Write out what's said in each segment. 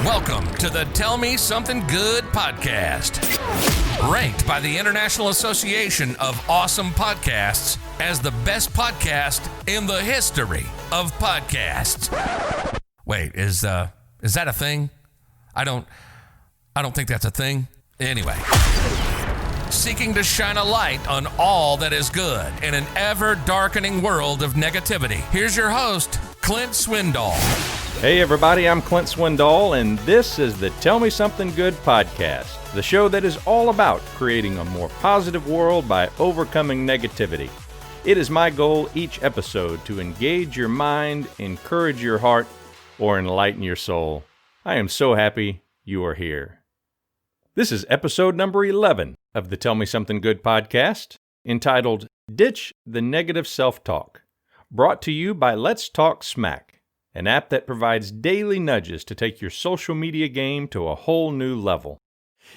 Welcome to the Tell Me Something Good podcast, ranked by the International Association of Awesome Podcasts as the best podcast in the history of podcasts. Wait, is that a thing? I don't think that's a thing. Anyway, seeking to shine a light on all that is good in an ever-darkening world of negativity. Here's your host, Clint Swindall. Hey everybody, I'm Clint Swindall, and this is the Tell Me Something Good podcast, the show that is all about creating a more positive world by overcoming negativity. It is my goal each episode to engage your mind, encourage your heart, or enlighten your soul. I am so happy you are here. This is episode number 11 of the Tell Me Something Good podcast, entitled Ditch the Negative Self-Talk, brought to you by Let's Talk Smack, an app that provides daily nudges to take your social media game to a whole new level.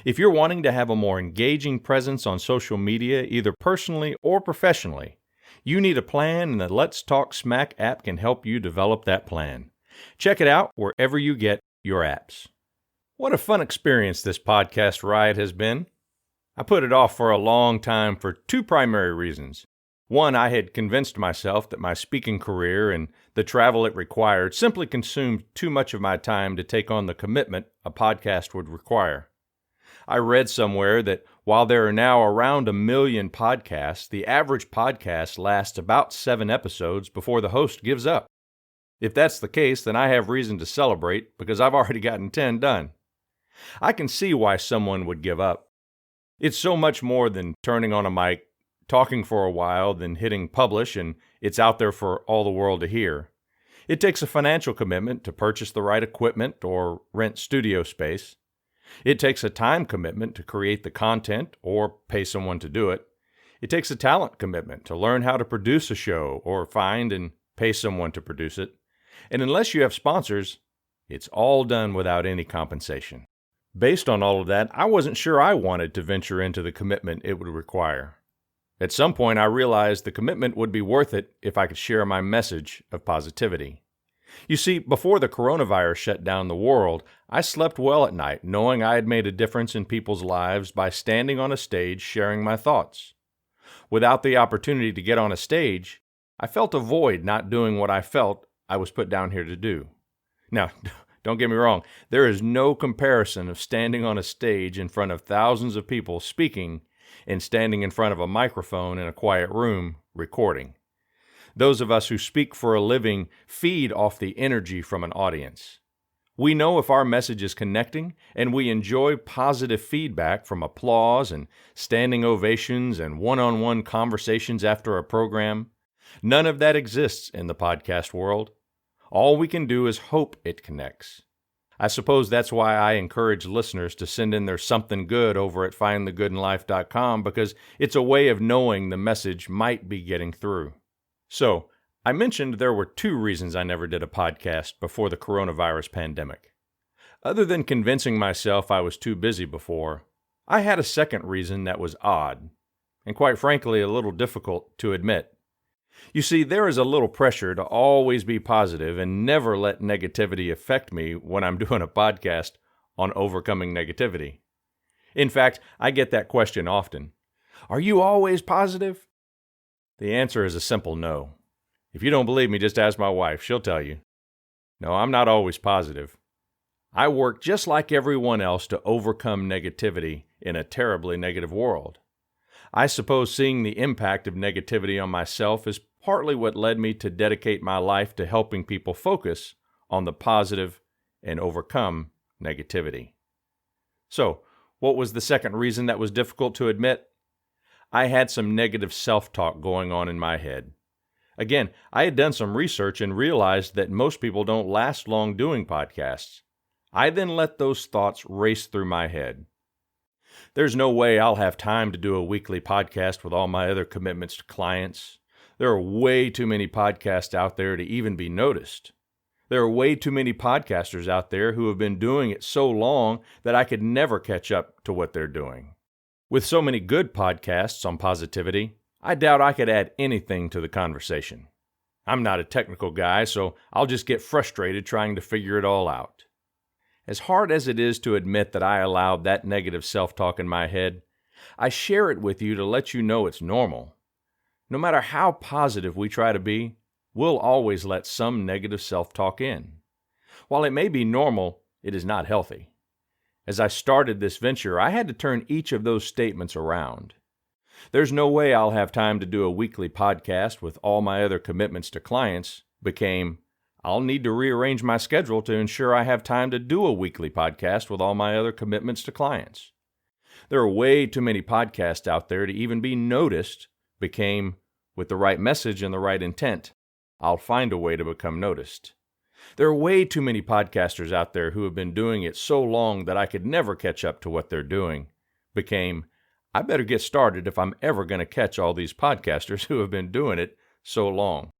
If you're wanting to have a more engaging presence on social media, either personally or professionally, you need a plan, and the Let's Talk Smack app can help you develop that plan. Check it out wherever you get your apps. What a fun experience this podcast ride has been. I put it off for a long time for two primary reasons. One, I had convinced myself that my speaking career and the travel it required simply consumed too much of my time to take on the commitment a podcast would require. I read somewhere that while there are now around 1 million podcasts, the average podcast lasts about 7 episodes before the host gives up. If that's the case, then I have reason to celebrate because I've already gotten 10 done. I can see why someone would give up. It's so much more than turning on a mic, talking for a while, then hitting publish, and it's out there for all the world to hear. It takes a financial commitment to purchase the right equipment or rent studio space. It takes a time commitment to create the content or pay someone to do it. It takes a talent commitment to learn how to produce a show or find and pay someone to produce it. And unless you have sponsors, it's all done without any compensation. Based on all of that, I wasn't sure I wanted to venture into the commitment it would require. At some point, I realized the commitment would be worth it if I could share my message of positivity. You see, before the coronavirus shut down the world, I slept well at night, knowing I had made a difference in people's lives by standing on a stage sharing my thoughts. Without the opportunity to get on a stage, I felt a void not doing what I felt I was put down here to do. Now, don't get me wrong, there is no comparison of standing on a stage in front of thousands of people speaking and standing in front of a microphone in a quiet room recording. Those of us who speak for a living feed off the energy from an audience. We know if our message is connecting, and we enjoy positive feedback from applause and standing ovations and one-on-one conversations after a program. None of that exists in the podcast world. All we can do is hope it connects. I suppose that's why I encourage listeners to send in their something good over at findthegoodinlife.com, because it's a way of knowing the message might be getting through. So, I mentioned there were 2 reasons I never did a podcast before the coronavirus pandemic. Other than convincing myself I was too busy before, I had a second reason that was odd, and quite frankly a little difficult to admit. You see, there is a little pressure to always be positive and never let negativity affect me when I'm doing a podcast on overcoming negativity. In fact, I get that question often. Are you always positive? The answer is a simple no. If you don't believe me, just ask my wife. She'll tell you. No, I'm not always positive. I work just like everyone else to overcome negativity in a terribly negative world. I suppose seeing the impact of negativity on myself is partly what led me to dedicate my life to helping people focus on the positive and overcome negativity. So, what was the second reason that was difficult to admit? I had some negative self-talk going on in my head. Again, I had done some research and realized that most people don't last long doing podcasts. I then let those thoughts race through my head. There's no way I'll have time to do a weekly podcast with all my other commitments to clients. There are way too many podcasts out there to even be noticed. There are way too many podcasters out there who have been doing it so long that I could never catch up to what they're doing. With so many good podcasts on positivity, I doubt I could add anything to the conversation. I'm not a technical guy, so I'll just get frustrated trying to figure it all out. As hard as it is to admit that I allowed that negative self-talk in my head, I share it with you to let you know it's normal. No matter how positive we try to be, we'll always let some negative self-talk in. While it may be normal, it is not healthy. As I started this venture, I had to turn each of those statements around. There's no way I'll have time to do a weekly podcast with all my other commitments to clients became, I'll need to rearrange my schedule to ensure I have time to do a weekly podcast with all my other commitments to clients. There are way too many podcasts out there to even be noticed became, with the right message and the right intent, I'll find a way to become noticed. There are way too many podcasters out there who have been doing it so long that I could never catch up to what they're doing became, I better get started if I'm ever going to catch all these podcasters who have been doing it so long.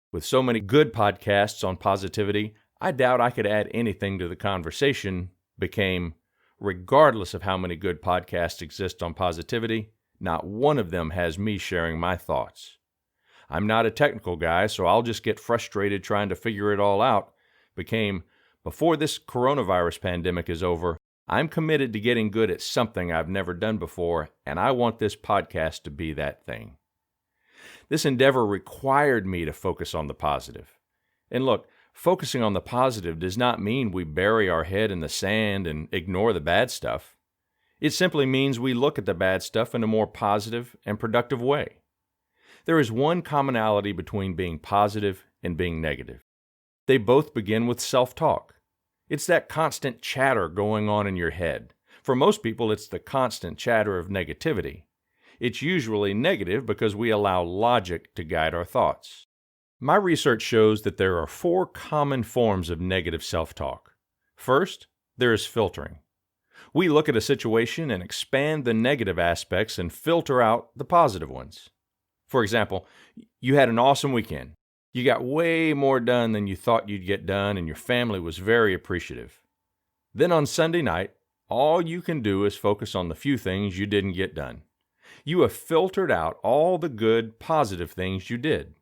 With so many good podcasts on positivity, I doubt I could add anything to the conversation became, regardless of how many good podcasts exist on positivity, not one of them has me sharing my thoughts. I'm not a technical guy, so I'll just get frustrated trying to figure it all out became, before this coronavirus pandemic is over, I'm committed to getting good at something I've never done before, and I want this podcast to be that thing. This endeavor required me to focus on the positive. And look, focusing on the positive does not mean we bury our head in the sand and ignore the bad stuff. It simply means we look at the bad stuff in a more positive and productive way. There is one commonality between being positive and being negative. They both begin with self-talk. It's that constant chatter going on in your head. For most people, it's the constant chatter of negativity. It's usually negative because we allow logic to guide our thoughts. My research shows that there are 4 common forms of negative self-talk. First, there is filtering. We look at a situation and expand the negative aspects and filter out the positive ones. For example, you had an awesome weekend. You got way more done than you thought you'd get done, and your family was very appreciative. Then on Sunday night, all you can do is focus on the few things you didn't get done. You have filtered out all the good, positive things you did.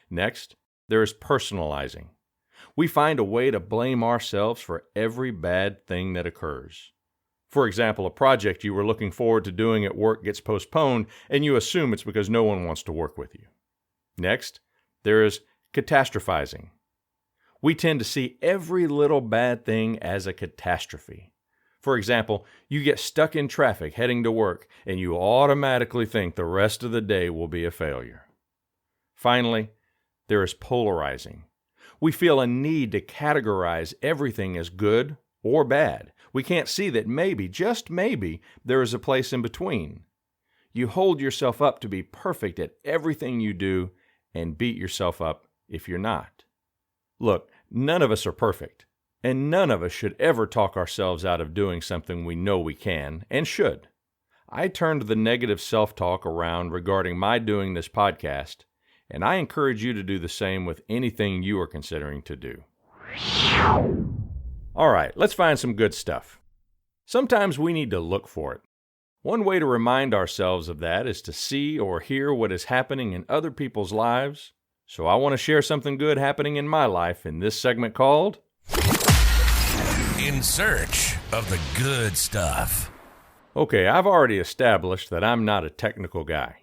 Next, there is personalizing. We find a way to blame ourselves for every bad thing that occurs. For example, a project you were looking forward to doing at work gets postponed, and you assume it's because no one wants to work with you. Next, there is catastrophizing. We tend to see every little bad thing as a catastrophe. For example, you get stuck in traffic heading to work, and you automatically think the rest of the day will be a failure. Finally, there is polarizing. We feel a need to categorize everything as good or bad. We can't see that maybe, just maybe, there is a place in between. You hold yourself up to be perfect at everything you do and beat yourself up if you're not. Look, none of us are perfect, and none of us should ever talk ourselves out of doing something we know we can and should. I turned the negative self-talk around regarding my doing this podcast, and I encourage you to do the same with anything you are considering to do. All right, let's find some good stuff. Sometimes we need to look for it. One way to remind ourselves of that is to see or hear what is happening in other people's lives. So I want to share something good happening in my life in this segment called In Search of the Good Stuff. Okay, I've already established that I'm not a technical guy.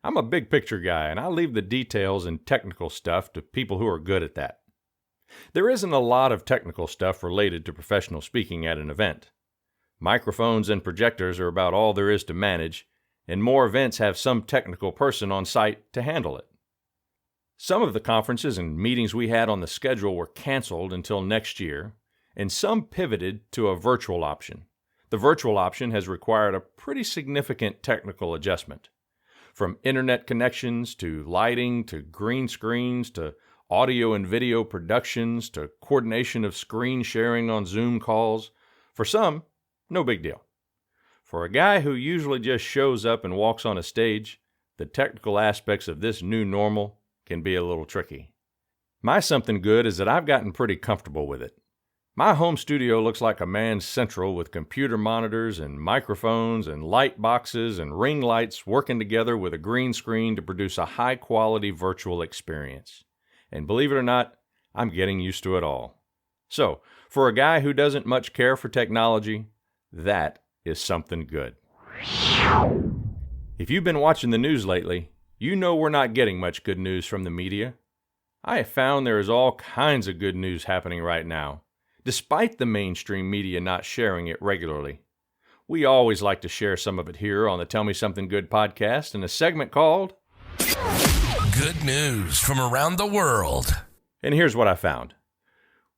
I'm a big picture guy, and I leave the details and technical stuff to people who are good at that. There isn't a lot of technical stuff related to professional speaking at an event. Microphones and projectors are about all there is to manage, and more events have some technical person on site to handle it. Some of the conferences and meetings we had on the schedule were canceled until next year, and some pivoted to a virtual option. The virtual option has required a pretty significant technical adjustment. From internet connections to lighting to green screens to audio and video productions to coordination of screen sharing on Zoom calls. For some, no big deal. For a guy who usually just shows up and walks on a stage, the technical aspects of this new normal can be a little tricky. My something good is that I've gotten pretty comfortable with it. My home studio looks like a man's central with computer monitors and microphones and light boxes and ring lights working together with a green screen to produce a high-quality virtual experience. And believe it or not, I'm getting used to it all. So, for a guy who doesn't much care for technology, that is something good. If you've been watching the news lately, you know we're not getting much good news from the media. I have found there is all kinds of good news happening right now, despite the mainstream media not sharing it regularly. We always like to share some of it here on the Tell Me Something Good podcast in a segment called Good News from Around the World. And here's what I found.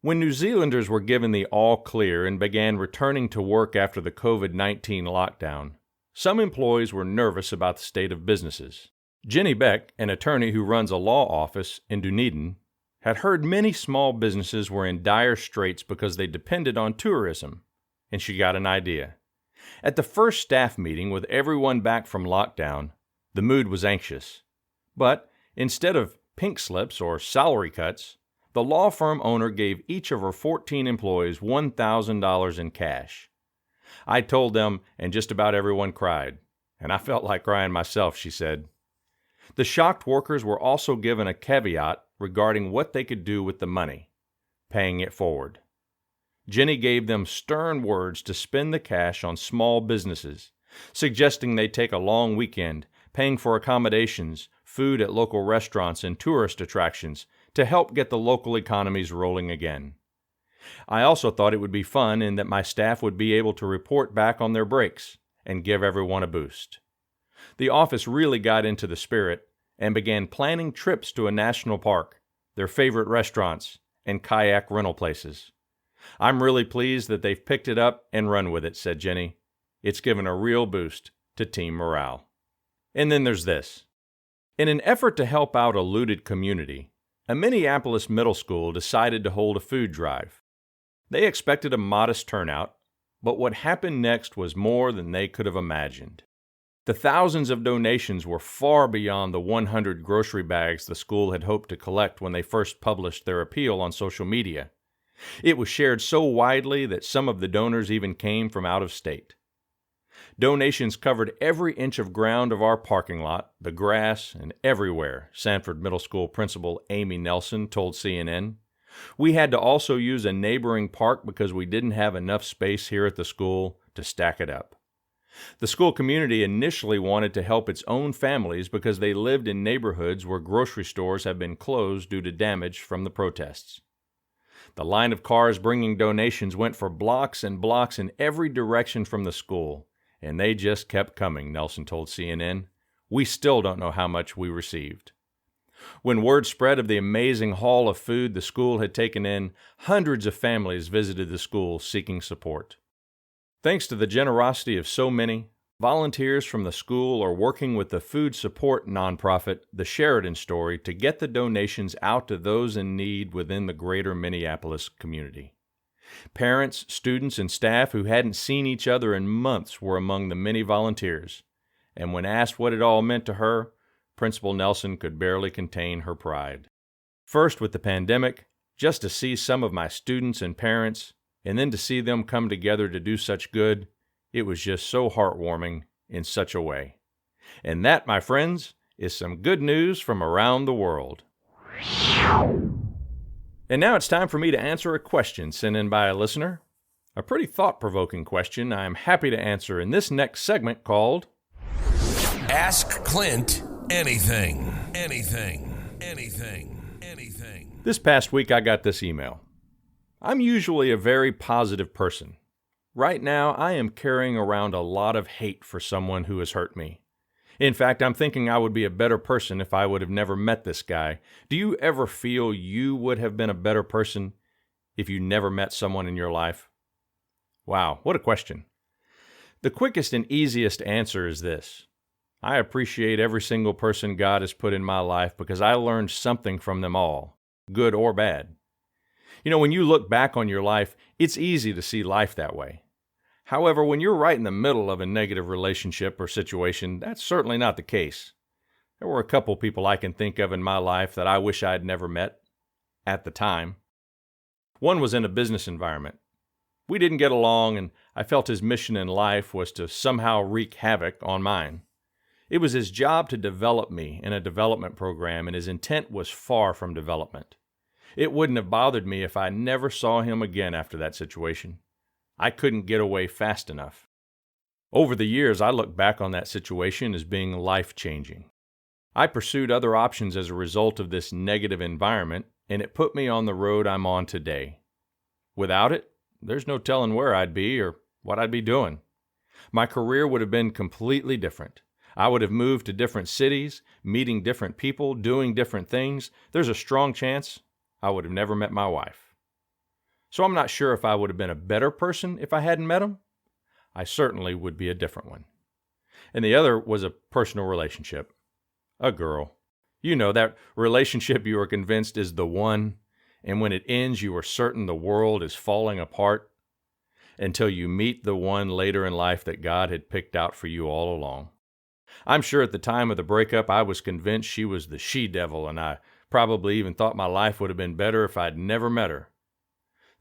When New Zealanders were given the all clear and began returning to work after the COVID-19 lockdown, some employees were nervous about the state of businesses. Jenny Beck, an attorney who runs a law office in Dunedin, had heard many small businesses were in dire straits because they depended on tourism, and she got an idea. At the first staff meeting with everyone back from lockdown, the mood was anxious. But instead of pink slips or salary cuts, the law firm owner gave each of her 14 employees $1,000 in cash. I told them, and just about everyone cried. And I felt like crying myself, she said. The shocked workers were also given a caveat regarding what they could do with the money, paying it forward. Jenny gave them stern words to spend the cash on small businesses, suggesting they take a long weekend, paying for accommodations, food at local restaurants and tourist attractions to help get the local economies rolling again. I also thought it would be fun in that my staff would be able to report back on their breaks and give everyone a boost. The office really got into the spirit and began planning trips to a national park, their favorite restaurants, and kayak rental places. I'm really pleased that they've picked it up and run with it, said Jenny. It's given a real boost to team morale. And then there's this. In an effort to help out a looted community, a Minneapolis middle school decided to hold a food drive. They expected a modest turnout, but what happened next was more than they could have imagined. The thousands of donations were far beyond the 100 grocery bags the school had hoped to collect when they first published their appeal on social media. It was shared so widely that some of the donors even came from out of state. Donations covered every inch of ground of our parking lot, the grass, and everywhere, Sanford Middle School Principal Amy Nelson told CNN. We had to also use a neighboring park because we didn't have enough space here at the school to stack it up. The school community initially wanted to help its own families because they lived in neighborhoods where grocery stores have been closed due to damage from the protests. The line of cars bringing donations went for blocks and blocks in every direction from the school, and they just kept coming, Nelson told CNN. We still don't know how much we received. When word spread of the amazing haul of food the school had taken in, hundreds of families visited the school seeking support. Thanks to the generosity of so many, volunteers from the school are working with the food support nonprofit, the Sheridan Story, to get the donations out to those in need within the greater Minneapolis community. Parents, students, and staff who hadn't seen each other in months were among the many volunteers, and when asked what it all meant to her, Principal Nelson could barely contain her pride. First with the pandemic, just to see some of my students and parents, and then to see them come together to do such good, it was just so heartwarming in such a way. And that, my friends, is some good news from around the world. And now it's time for me to answer a question sent in by a listener. A pretty thought-provoking question I'm happy to answer in this next segment called Ask Clint Anything. Anything. Anything. Anything. This past week I got this email. I'm usually a very positive person. Right now, I am carrying around a lot of hate for someone who has hurt me. In fact, I'm thinking I would be a better person if I would have never met this guy. Do you ever feel you would have been a better person if you never met someone in your life? Wow, what a question. The quickest and easiest answer is this. I appreciate every single person God has put in my life because I learned something from them all, good or bad. You know, when you look back on your life, it's easy to see life that way. However, when you're right in the middle of a negative relationship or situation, that's certainly not the case. There were a couple people I can think of in my life that I wish I had never met at the time. One was in a business environment. We didn't get along, and I felt his mission in life was to somehow wreak havoc on mine. It was his job to develop me in a development program, and his intent was far from development. It wouldn't have bothered me if I never saw him again after that situation. I couldn't get away fast enough. Over the years, I look back on that situation as being life-changing. I pursued other options as a result of this negative environment, and it put me on the road I'm on today. Without it, there's no telling where I'd be or what I'd be doing. My career would have been completely different. I would have moved to different cities, meeting different people, doing different things. There's a strong chance I would have never met my wife. So I'm not sure if I would have been a better person if I hadn't met him. I certainly would be a different one. And the other was a personal relationship. A girl. You know, that relationship you are convinced is the one, and when it ends you are certain the world is falling apart, until you meet the one later in life that God had picked out for you all along. I'm sure at the time of the breakup I was convinced she was the she-devil, and I probably even thought my life would have been better if I'd never met her.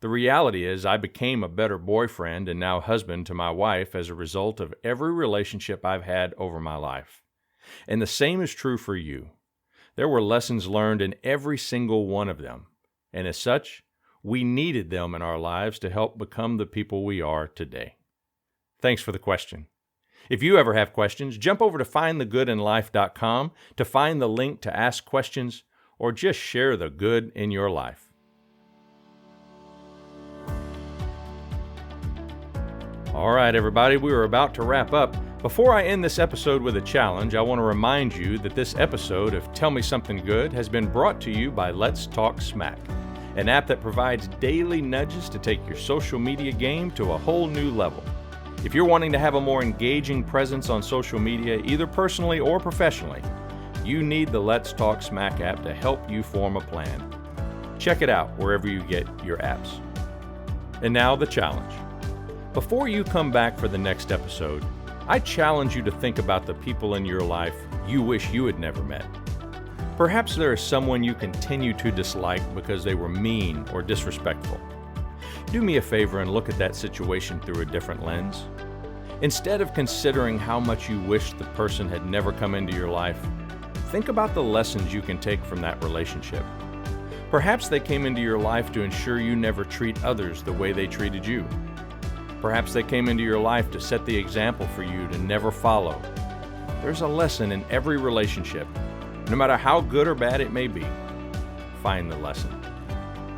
The reality is I became a better boyfriend and now husband to my wife as a result of every relationship I've had over my life. And the same is true for you. There were lessons learned in every single one of them, and as such, we needed them in our lives to help become the people we are today. Thanks for the question. If you ever have questions, jump over to findthegoodinlife.com to find the link to ask questions or just share the good in your life. All right, everybody, we are about to wrap up. Before I end this episode with a challenge, I want to remind you that this episode of Tell Me Something Good has been brought to you by Let's Talk Smack, an app that provides daily nudges to take your social media game to a whole new level. If you're wanting to have a more engaging presence on social media, either personally or professionally, you need the Let's Talk Smack app to help you form a plan. Check it out wherever you get your apps. And now the challenge. Before you come back for the next episode, I challenge you to think about the people in your life you wish you had never met. Perhaps there is someone you continue to dislike because they were mean or disrespectful. Do me a favor and look at that situation through a different lens. Instead of considering how much you wish the person had never come into your life, think about the lessons you can take from that relationship. Perhaps they came into your life to ensure you never treat others the way they treated you. Perhaps they came into your life to set the example for you to never follow. There's a lesson in every relationship, no matter how good or bad it may be. Find the lesson.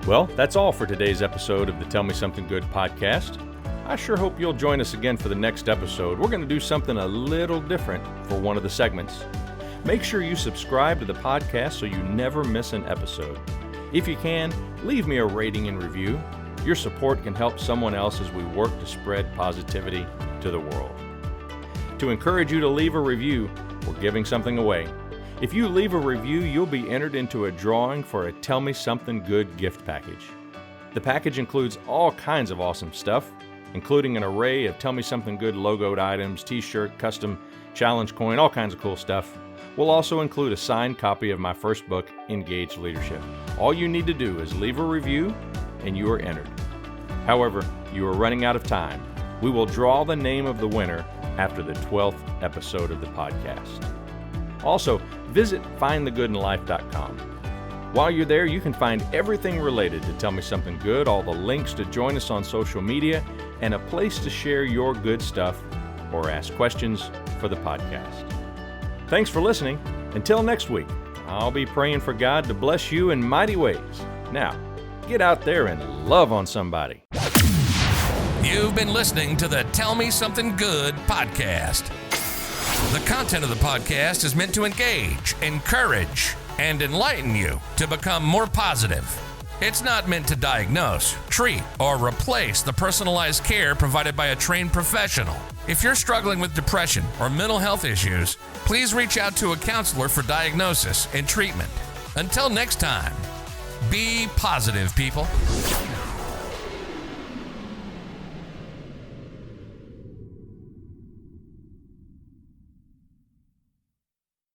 Well, that's all for today's episode of the Tell Me Something Good podcast. I sure hope you'll join us again for the next episode. We're going to do something a little different for one of the segments. Make sure you subscribe to the podcast so you never miss an episode. If you can, leave me a rating and review. Your support can help someone else as we work to spread positivity to the world. To encourage you to leave a review, we're giving something away. If you leave a review, you'll be entered into a drawing for a Tell Me Something Good gift package. The package includes all kinds of awesome stuff, including an array of Tell Me Something Good logoed items, t-shirt, custom challenge coin, all kinds of cool stuff. We'll also include a signed copy of my first book, Engaged Leadership. All you need to do is leave a review and you are entered. However, you are running out of time. We will draw the name of the winner after the 12th episode of the podcast. Also, visit findthegoodinlife.com. While you're there, you can find everything related to Tell Me Something Good, all the links to join us on social media, and a place to share your good stuff or ask questions for the podcast. Thanks for listening. Until next week, I'll be praying for God to bless you in mighty ways. Now, get out there and love on somebody. You've been listening to the Tell Me Something Good podcast. The content of the podcast is meant to engage, encourage, and enlighten you to become more positive. It's not meant to diagnose, treat, or replace the personalized care provided by a trained professional. If you're struggling with depression or mental health issues, please reach out to a counselor for diagnosis and treatment. Until next time, be positive, people.